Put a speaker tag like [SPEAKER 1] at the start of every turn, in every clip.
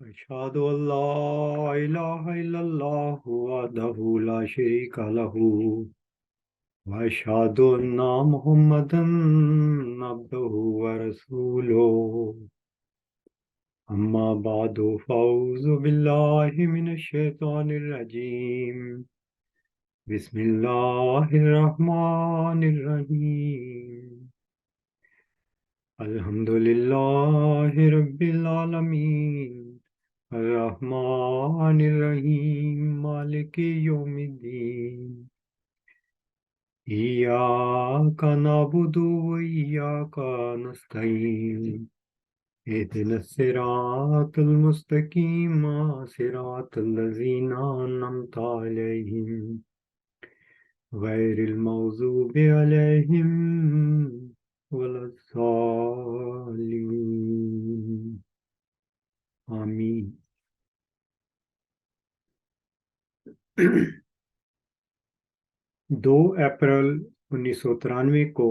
[SPEAKER 1] أشهد أن لا إله إلا الله وحده لا شريك له وأشهد أن محمدا عبده ورسوله أما بعد فأعوذ بالله من الشيطان الرجيم بسم الله الرحمن الرحيم الحمد لله رب العالمين الرحمن الرحيم مالك يوم الدين إياك نعبد وإياك نستعين اهدنا الصراط المستقيم صراط الذين أنعمت عليهم غير المغضوب عليهم ولا الضالين آمین۔ 2 اپریل 1993 کو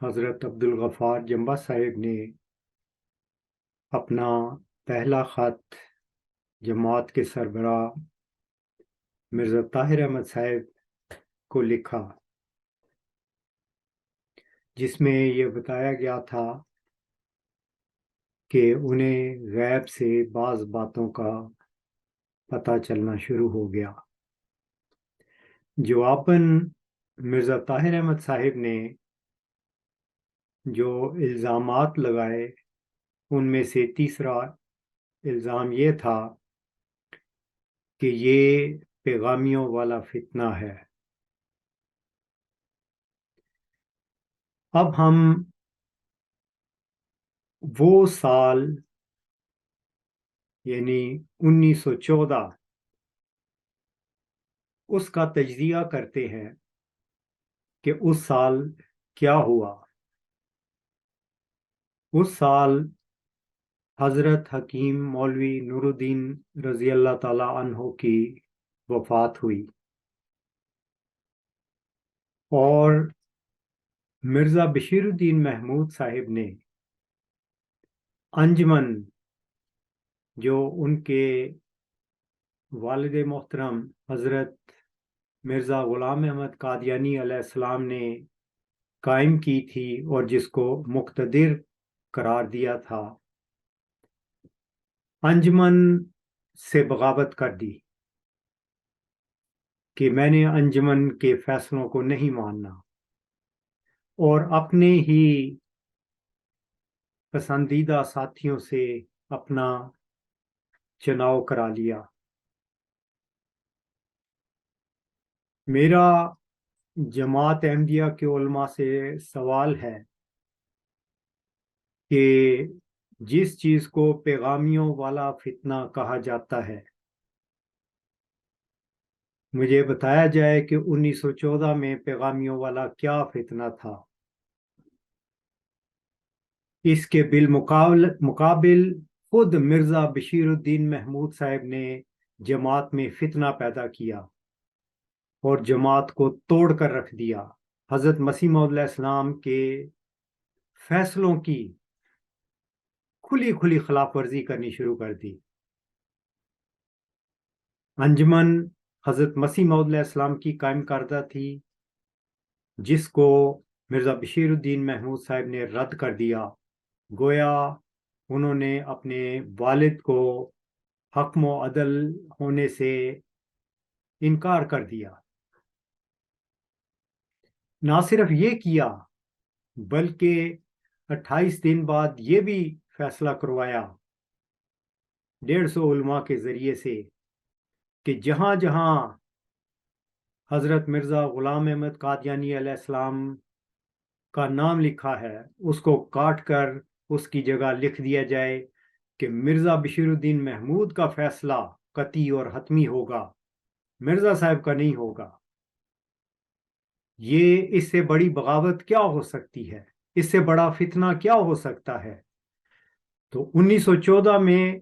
[SPEAKER 1] حضرت عبدالغفار جمبا صاحب نے اپنا پہلا خط جماعت کے سربراہ مرزا طاہر احمد صاحب کو لکھا، جس میں یہ بتایا گیا تھا کہ انہیں غیب سے بعض باتوں کا پتہ چلنا شروع ہو گیا۔ جواباً مرزا طاہر احمد صاحب نے جو الزامات لگائے ان میں سے تیسرا الزام یہ تھا کہ یہ پیغامیوں والا فتنہ ہے۔ اب ہم وہ سال یعنی 1914 اس کا تجزیہ کرتے ہیں کہ اس سال کیا ہوا۔ اس سال حضرت حکیم مولوی نور الدین رضی اللہ تعالی عنہ کی وفات ہوئی، اور مرزا بشیر الدین محمود صاحب نے انجمن جو ان کے والد محترم حضرت مرزا غلام احمد قادیانی علیہ السلام نے قائم کی تھی اور جس کو مقتدر قرار دیا تھا، انجمن سے بغاوت کر دی کہ میں نے انجمن کے فیصلوں کو نہیں ماننا، اور اپنے ہی پسندیدہ ساتھیوں سے اپنا چناؤ کرا لیا۔ میرا جماعت احمدیہ کے علماء سے سوال ہے کہ جس چیز کو پیغامیوں والا فتنہ کہا جاتا ہے، مجھے بتایا جائے کہ 1914 میں پیغامیوں والا کیا فتنہ تھا۔ اس کے بالمقابل خود مرزا بشیر الدین محمود صاحب نے جماعت میں فتنہ پیدا کیا اور جماعت کو توڑ کر رکھ دیا۔ حضرت مسیح موعود علیہ السلام کے فیصلوں کی کھلی خلاف ورزی کرنی شروع کر دی۔ انجمن حضرت مسیح موعود علیہ السلام کی قائم کردہ تھی، جس کو مرزا بشیر الدین محمود صاحب نے رد کر دیا، گویا انہوں نے اپنے والد کو حکم و عدل ہونے سے انکار کر دیا۔ نہ صرف یہ کیا بلکہ 28 دن بعد یہ بھی فیصلہ کروایا 150 علماء کے ذریعے سے کہ جہاں جہاں حضرت مرزا غلام احمد قادیانی علیہ السلام کا نام لکھا ہے اس کو کاٹ کر اس کی جگہ لکھ دیا جائے کہ مرزا بشیر الدین محمود کا فیصلہ قطعی اور حتمی ہوگا، مرزا صاحب کا نہیں ہوگا۔ یہ اس سے بڑی بغاوت کیا ہو سکتی ہے؟ اس سے بڑا فتنہ کیا ہو سکتا ہے؟ تو 1914 میں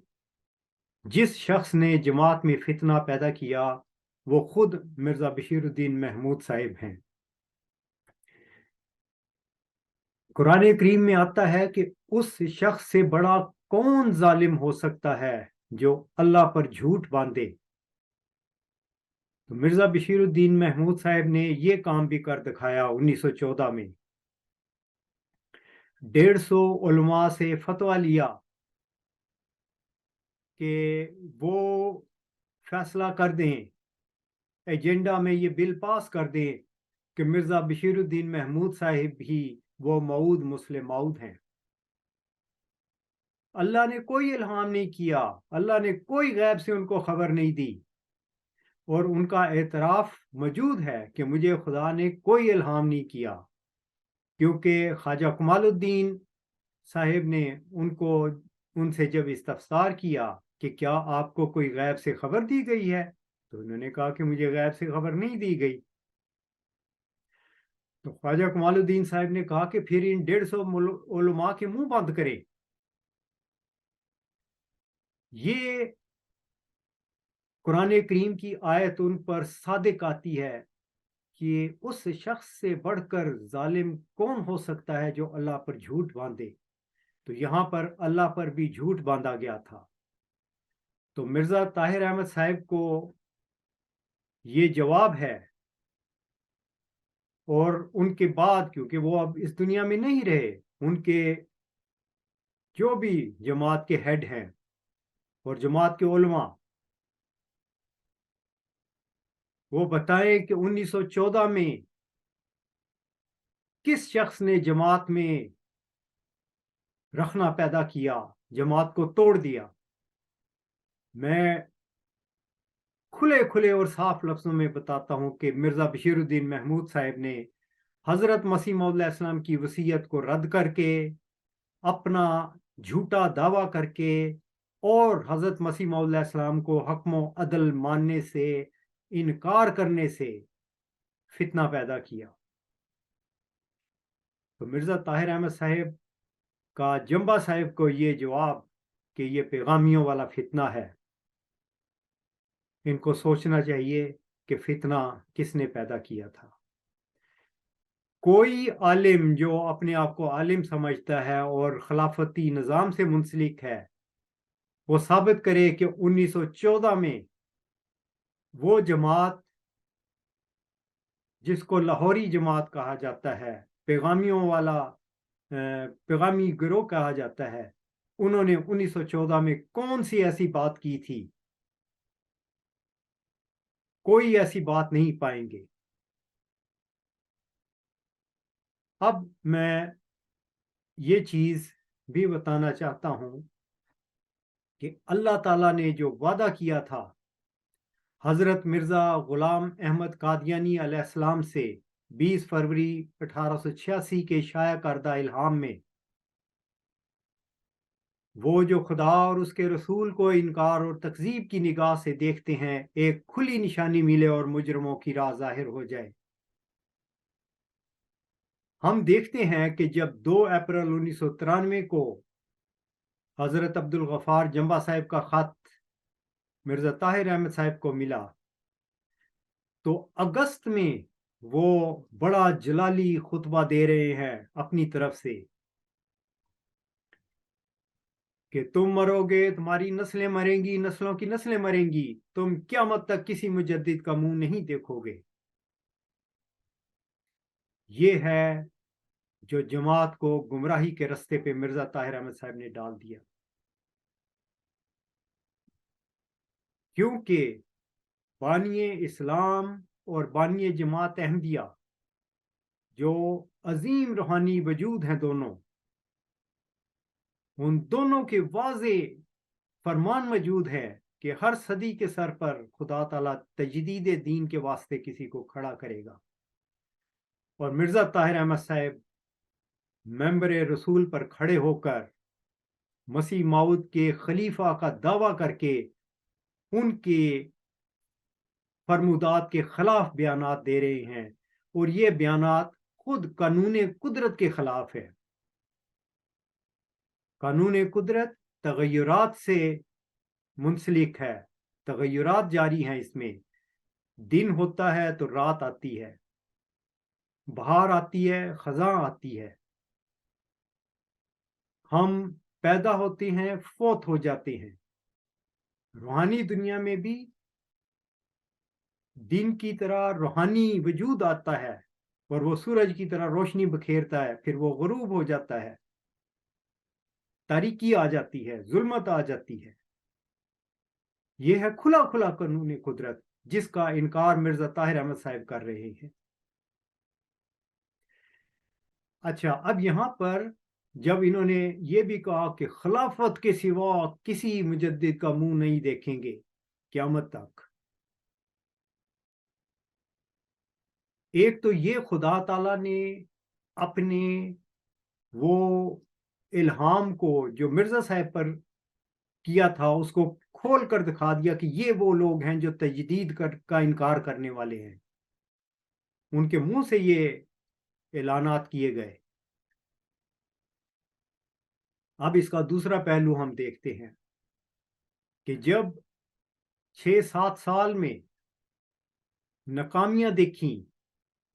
[SPEAKER 1] جس شخص نے جماعت میں فتنہ پیدا کیا وہ خود مرزا بشیر الدین محمود صاحب ہیں۔ قرآن کریم میں آتا ہے کہ اس شخص سے بڑا کون ظالم ہو سکتا ہے جو اللہ پر جھوٹ باندھے؟ تو مرزا بشیر الدین محمود صاحب نے یہ کام بھی کر دکھایا 1914 میں. 150 علماء سے فتویٰ لیا کہ وہ فیصلہ کر دیں، ایجنڈا میں یہ بل پاس کر دیں کہ مرزا بشیر الدین محمود صاحب ہی وہ موعود مسلم موعود ہیں. اللہ نے کوئی الہام نہیں کیا، اللہ نے کوئی غیب سے ان کو خبر نہیں دی، اور ان کا اعتراف موجود ہے کہ مجھے خدا نے کوئی الہام نہیں کیا، کیونکہ خواجہ کمال الدین صاحب نے ان سے جب استفسار کیا کہ کیا آپ کو کوئی غیب سے خبر دی گئی ہے، تو انہوں نے کہا کہ مجھے غیب سے خبر نہیں دی گئی. تو خواجہ کمال الدین صاحب نے کہا کہ پھر ان 150 علماء کے منہ بند کریں. یہ قرآن کریم کی آیت ان پر صادق آتی ہے کہ اس شخص سے بڑھ کر ظالم کون ہو سکتا ہے جو اللہ پر جھوٹ باندھے. تو یہاں پر اللہ پر بھی جھوٹ باندھا گیا تھا. تو مرزا طاہر احمد صاحب کو یہ جواب ہے، اور ان کے بعد کیونکہ وہ اب اس دنیا میں نہیں رہے، ان کے جو بھی جماعت کے ہیڈ ہیں اور جماعت کے علماء، وہ بتائیں کہ 1914 میں کس شخص نے جماعت میں رخنا پیدا کیا، جماعت کو توڑ دیا. میں کھلے اور صاف لفظوں میں بتاتا ہوں کہ مرزا بشیر الدین محمود صاحب نے حضرت مسیح موعود علیہ السلام کی وصیت کو رد کر کے، اپنا جھوٹا دعویٰ کر کے، اور حضرت مسیح موعود علیہ السلام کو حکم و عدل ماننے سے انکار کرنے سے فتنہ پیدا کیا. تو مرزا طاہر احمد صاحب کا جمبا صاحب کو یہ جواب کہ یہ پیغامیوں والا فتنہ ہے. ان کو سوچنا چاہیے کہ فتنہ کس نے پیدا کیا تھا. کوئی عالم جو اپنے آپ کو عالم سمجھتا ہے اور خلافتی نظام سے منسلک ہے، وہ ثابت کرے کہ 1914 میں وہ جماعت جس کو لاہوری جماعت کہا جاتا ہے، پیغامیوں والا پیغامی گروہ کہا جاتا ہے، انہوں نے 1914 میں کون سی ایسی بات کی تھی؟ کوئی ایسی بات نہیں پائیں گے. اب میں یہ چیز بھی بتانا چاہتا ہوں کہ اللہ تعالیٰ نے جو وعدہ کیا تھا حضرت مرزا غلام احمد قادیانی علیہ السلام سے 20 فروری 1886 کے شائع کردہ الہام میں، وہ جو خدا اور اس کے رسول کو انکار اور تکذیب کی نگاہ سے دیکھتے ہیں، ایک کھلی نشانی ملے اور مجرموں کی راہ ظاہر ہو جائے. ہم دیکھتے ہیں کہ جب 2 اپریل 1993 کو حضرت عبدالغفار جمبا صاحب کا خط مرزا طاہر احمد صاحب کو ملا، تو اگست میں وہ بڑا جلالی خطبہ دے رہے ہیں اپنی طرف سے کہ تم مرو گے، تمہاری نسلیں مریں گی، نسلوں کی نسلیں مریں گی، تم قیامت تک کسی مجدد کا منہ نہیں دیکھو گے. یہ ہے جو جماعت کو گمراہی کے رستے پہ مرزا طاہر احمد صاحب نے ڈال دیا. کیونکہ بانی اسلام اور بانی جماعت احمدیہ جو عظیم روحانی وجود ہیں دونوں، ان دونوں کے واضح فرمان موجود ہے کہ ہر صدی کے سر پر خدا تعالیٰ تجدید دین کے واسطے کسی کو کھڑا کرے گا. اور مرزا طاہر احمد صاحب ممبر رسول پر کھڑے ہو کر مسیح موعود کے خلیفہ کا دعویٰ کر کے ان کے فرمودات کے خلاف بیانات دے رہے ہیں، اور یہ بیانات خود قانون قدرت کے خلاف ہے. قانون قدرت تغیرات سے منسلک ہے، تغیرات جاری ہیں. اس میں دن ہوتا ہے تو رات آتی ہے، بہار آتی ہے، خزاں آتی ہے. ہم پیدا ہوتے ہیں فوت ہو جاتے ہیں. روحانی دنیا میں بھی دن کی طرح روحانی وجود آتا ہے اور وہ سورج کی طرح روشنی بکھیرتا ہے، پھر وہ غروب ہو جاتا ہے، تاریکی آ جاتی ہے، ظلمت آ جاتی ہے. یہ ہے کھلا کھلا قانون قدرت جس کا انکار مرزا طاہر احمد صاحب کر رہے ہیں. اچھا، اب یہاں پر جب انہوں نے یہ بھی کہا کہ خلافت کے سوا کسی مجدد کا منہ نہیں دیکھیں گے قیامت تک، ایک تو یہ خدا تعالیٰ نے اپنے وہ الہام کو جو مرزا صاحب پر کیا تھا اس کو کھول کر دکھا دیا کہ یہ وہ لوگ ہیں جو تجدید کا انکار کرنے والے ہیں. ان کے منہ سے یہ اعلانات کیے گئے. اب اس کا دوسرا پہلو ہم دیکھتے ہیں کہ جب 6-7 سال میں ناکامیاں دیکھیں،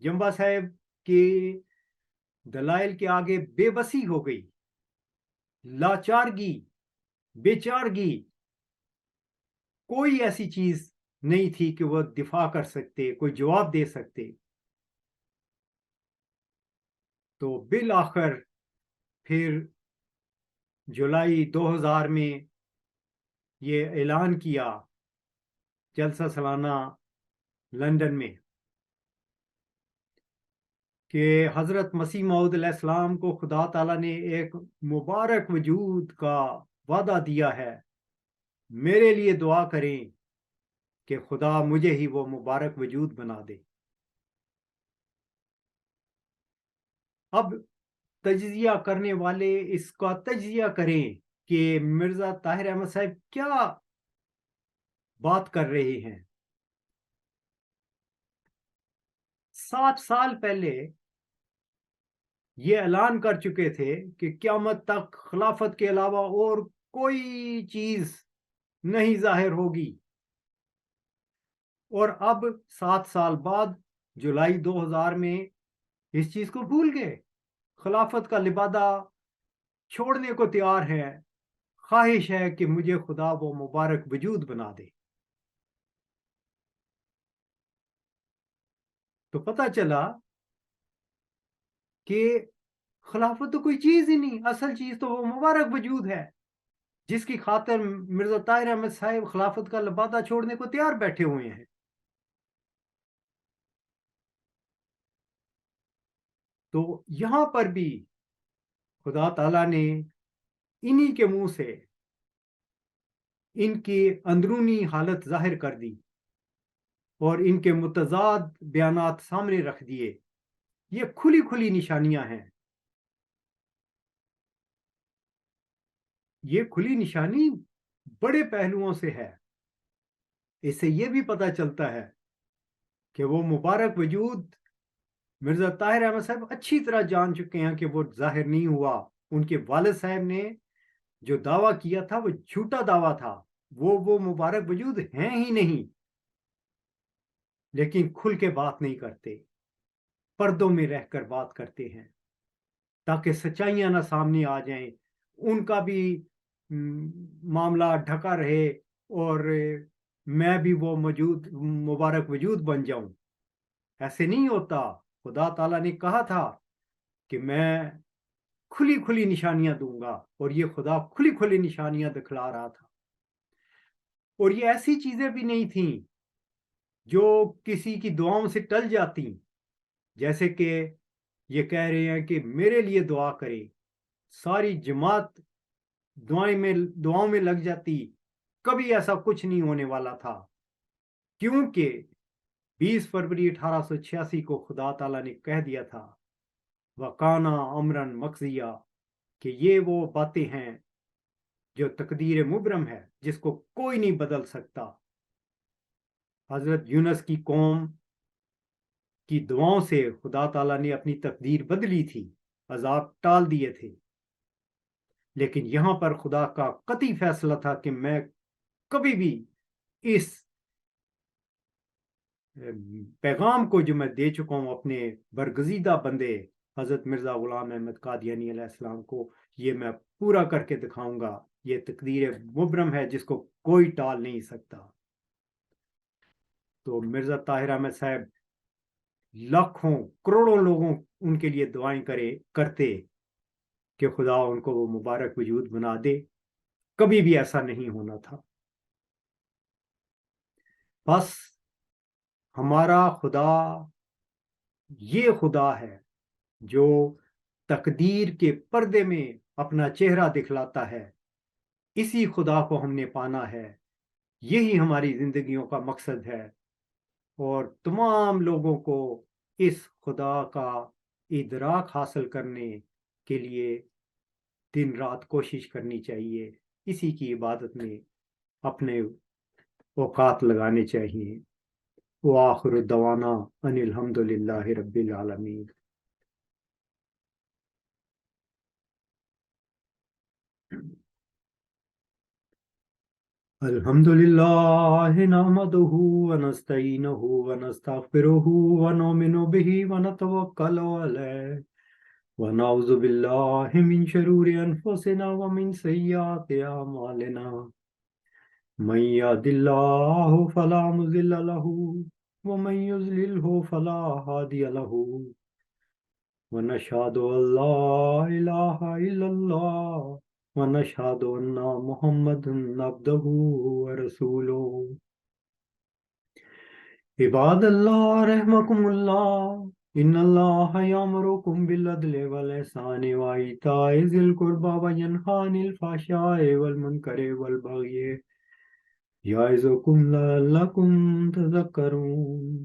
[SPEAKER 1] جمبا صاحب کے دلائل کے آگے بے بسی ہو گئی، لاچارگی، بے چارگی، کوئی ایسی چیز نہیں تھی کہ وہ دفاع کر سکتے، کوئی جواب دے سکتے. تو بالآخر پھر جولائی 2000 میں یہ اعلان کیا جلسہ سالانہ لندن میں کہ حضرت مسیح موعود علیہ السلام کو خدا تعالیٰ نے ایک مبارک وجود کا وعدہ دیا ہے، میرے لیے دعا کریں کہ خدا مجھے ہی وہ مبارک وجود بنا دے. اب تجزیہ کرنے والے اس کا تجزیہ کریں کہ مرزا طاہر احمد صاحب کیا بات کر رہے ہیں. 7 سال پہلے یہ اعلان کر چکے تھے کہ قیامت تک خلافت کے علاوہ اور کوئی چیز نہیں ظاہر ہوگی، اور اب 7 سال بعد جولائی 2000 میں اس چیز کو بھول گئے، خلافت کا لبادہ چھوڑنے کو تیار ہے، خواہش ہے کہ مجھے خدا وہ مبارک وجود بنا دے. تو پتہ چلا کہ خلافت تو کوئی چیز ہی نہیں، اصل چیز تو وہ مبارک وجود ہے جس کی خاطر مرزا طاہر احمد صاحب خلافت کا لبادہ چھوڑنے کو تیار بیٹھے ہوئے ہیں. تو یہاں پر بھی خدا تعالیٰ نے انہی کے منہ سے ان کی اندرونی حالت ظاہر کر دی اور ان کے متضاد بیانات سامنے رکھ دیے. یہ کھلی کھلی نشانیاں ہیں. یہ کھلی نشانی بڑے پہلوؤں سے ہے. اس سے یہ بھی پتہ چلتا ہے کہ وہ مبارک وجود مرزا طاہر احمد صاحب اچھی طرح جان چکے ہیں کہ وہ ظاہر نہیں ہوا. ان کے والد صاحب نے جو دعویٰ کیا تھا وہ جھوٹا دعویٰ تھا، وہ مبارک وجود ہیں ہی نہیں. لیکن کھل کے بات نہیں کرتے، پردوں میں رہ کر بات کرتے ہیں تاکہ سچائیاں نہ سامنے آ جائیں، ان کا بھی معاملہ ڈھکا رہے اور میں بھی وہ مبارک وجود بن جاؤں. ایسے نہیں ہوتا. خدا تعالیٰ نے کہا تھا کہ میں کھلی کھلی نشانیاں دوں گا، اور یہ خدا کھلی کھلی نشانیاں دکھلا رہا تھا. اور یہ ایسی چیزیں بھی نہیں تھیں جو کسی کی دعاؤں سے ٹل جاتی، جیسے کہ یہ کہہ رہے ہیں کہ میرے لیے دعا کرے، ساری جماعت دعاؤں میں لگ جاتی. کبھی ایسا کچھ نہیں ہونے والا تھا، کیونکہ 20 فروری 1886 کو خدا تعالیٰ نے کہہ دیا تھا وَقَانَ أَمْرًا مَقْضِيًّا کہ یہ وہ باتیں ہیں جو تقدیر مبرم ہے جس کو کوئی نہیں بدل سکتا. حضرت یونس کی قوم کی دعاؤں سے خدا تعالیٰ نے اپنی تقدیر بدلی تھی، عذاب ٹال دیے تھے. لیکن یہاں پر خدا کا قطعی فیصلہ تھا کہ میں کبھی بھی اس پیغام کو جو میں دے چکا ہوں اپنے برگزیدہ بندے حضرت مرزا غلام احمد قادیانی علیہ السلام کو، یہ میں پورا کر کے دکھاؤں گا. یہ تقدیر مبرم ہے جس کو کوئی ٹال نہیں سکتا. تو مرزا طاہر احمد صاحب لاکھوں کروڑوں لوگوں ان کے لیے دعائیں کرتے کہ خدا ان کو وہ مبارک وجود بنا دے. کبھی بھی ایسا نہیں ہونا تھا. بس ہمارا خدا یہ خدا ہے جو تقدیر کے پردے میں اپنا چہرہ دکھلاتا ہے. اسی خدا کو ہم نے پانا ہے. یہی ہماری زندگیوں کا مقصد ہے. اور تمام لوگوں کو اس خدا کا ادراک حاصل کرنے کے لیے دن رات کوشش کرنی چاہیے. اسی کی عبادت میں اپنے اوقات لگانے چاہیے. وآخر دعوانا ان الحمد للہ رب العالمین. الحمد للہ نحمده ونستعینه ونستغفره ونؤمن به ونتوکل علیہ ونعوذ باللہ من شرور انفسنا ومن سیئات اعمالنا من يهد الله فلا مضل له ومن يضلل فلا هادي له ونشهد ان لا اله الا الله ونشهد ان محمدا عبده ورسوله. عباد اللہ رحمكم اللہ ان اللہ یامرکم بالعدل والإحسان وإیتاء ذی القربى وینہی عن الفحشاء والمنکر والبغی یعظکم لعلکم تذکرون.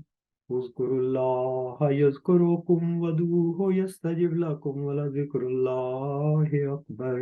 [SPEAKER 1] اذکروا اللہ یذکرکم وادعوہ یستجب لکم ولذکر اللہ اکبر.